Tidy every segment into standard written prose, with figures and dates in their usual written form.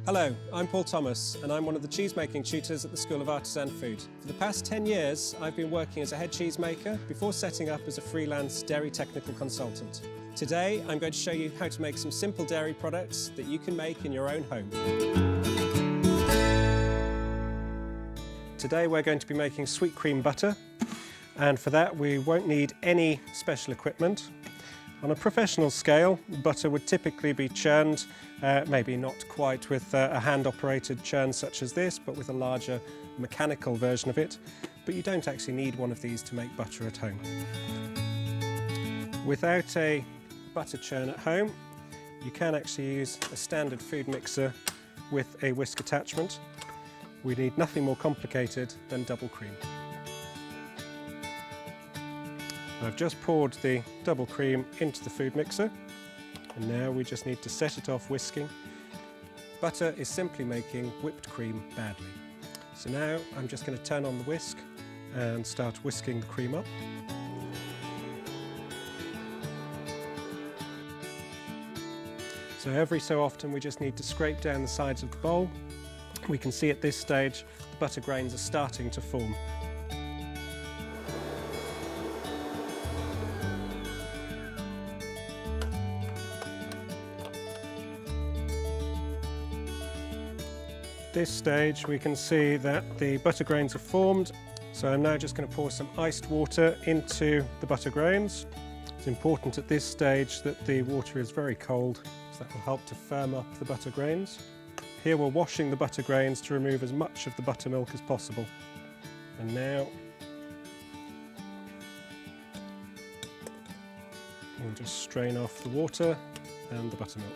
Hello, I'm Paul Thomas and I'm one of the cheesemaking tutors at the School of Artisan Food. For the past 10 years I've been working as a head cheesemaker before setting up as a freelance dairy technical consultant. Today I'm going to show you how to make some simple dairy products that you can make in your own home. Today we're going to be making sweet cream butter, and for that we won't need any special equipment. On a professional scale, butter would typically be churned, maybe not quite with a hand-operated churn such as this, but with a larger mechanical version of it. But you don't actually need one of these to make butter at home. Without a butter churn at home, you can actually use a standard food mixer with a whisk attachment. We need nothing more complicated than double cream. I've just poured the double cream into the food mixer, and now we just need to set it off whisking. Butter is simply making whipped cream badly. So now I'm just going to turn on the whisk and start whisking the cream up. So every so often we just need to scrape down the sides of the bowl. We can see at this stage the butter grains are starting to form. At this stage we can see that the butter grains are formed, so I'm now just going to pour some iced water into the butter grains. It's important at this stage that the water is very cold, so that will help to firm up the butter grains. Here we're washing the butter grains to remove as much of the buttermilk as possible. And now we'll just strain off the water and the buttermilk.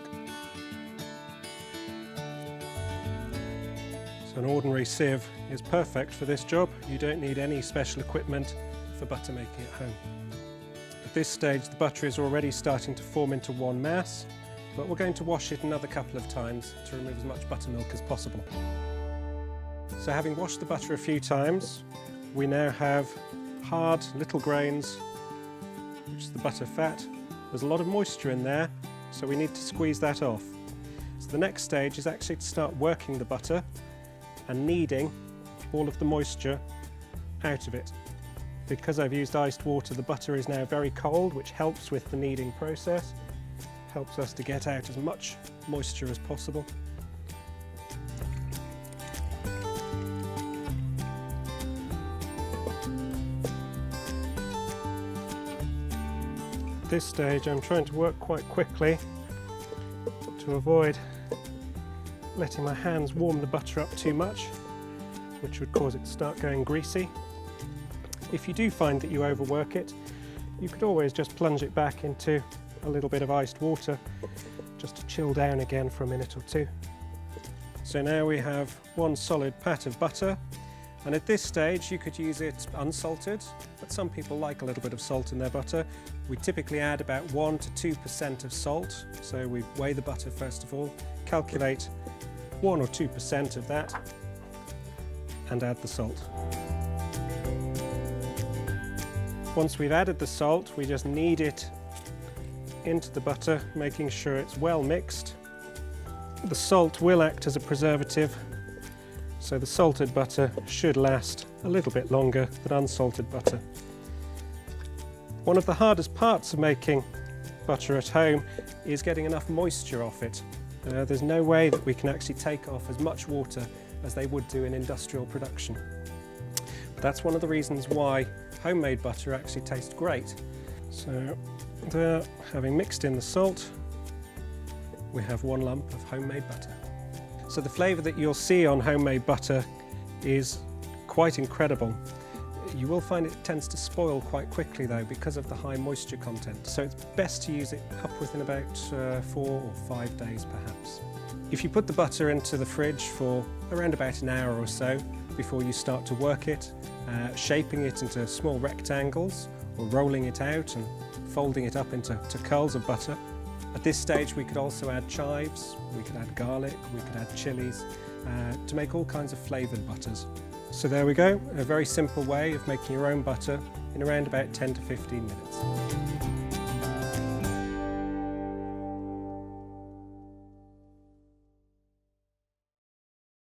So an ordinary sieve is perfect for this job. You don't need any special equipment for butter making at home. At this stage the butter is already starting to form into one mass, but we're going to wash it another couple of times to remove as much buttermilk as possible. So having washed the butter a few times, we now have hard little grains, which is the butter fat. There's a lot of moisture in there, so we need to squeeze that off. So the next stage is actually to start working the butter and kneading all of the moisture out of it. Because I've used iced water, the butter is now very cold, which helps with the kneading process. Helps us to get out as much moisture as possible. At this stage I'm trying to work quite quickly to avoid letting my hands warm the butter up too much, which would cause it to start going greasy. If you do find that you overwork it, you could always just plunge it back into a little bit of iced water just to chill down again for a minute or two. So now we have one solid pat of butter, and at this stage you could use it unsalted, but some people like a little bit of salt in their butter. We typically add about 1 to 2% of salt, so we weigh the butter first of all, calculate 1 or 2% of that and add the salt. Once we've added the salt, we just knead it into the butter, making sure it's well mixed. The salt will act as a preservative, so the salted butter should last a little bit longer than unsalted butter. One of the hardest parts of making butter at home is getting enough moisture off it. There's no way that we can actually take off as much water as they would do in industrial production. But that's one of the reasons why homemade butter actually tastes great. So there, having mixed in the salt, we have one lump of homemade butter. So the flavour that you'll see on homemade butter is quite incredible. You will find it tends to spoil quite quickly though because of the high moisture content, so it's best to use it up within about 4 or 5 days perhaps. If you put the butter into the fridge for around about an hour or so before you start to work it, shaping it into small rectangles or rolling it out and folding it up into curls of butter. At this stage we could also add chives, we could add garlic, we could add chilies to make all kinds of flavoured butters. So there we go, a very simple way of making your own butter in around about 10 to 15 minutes.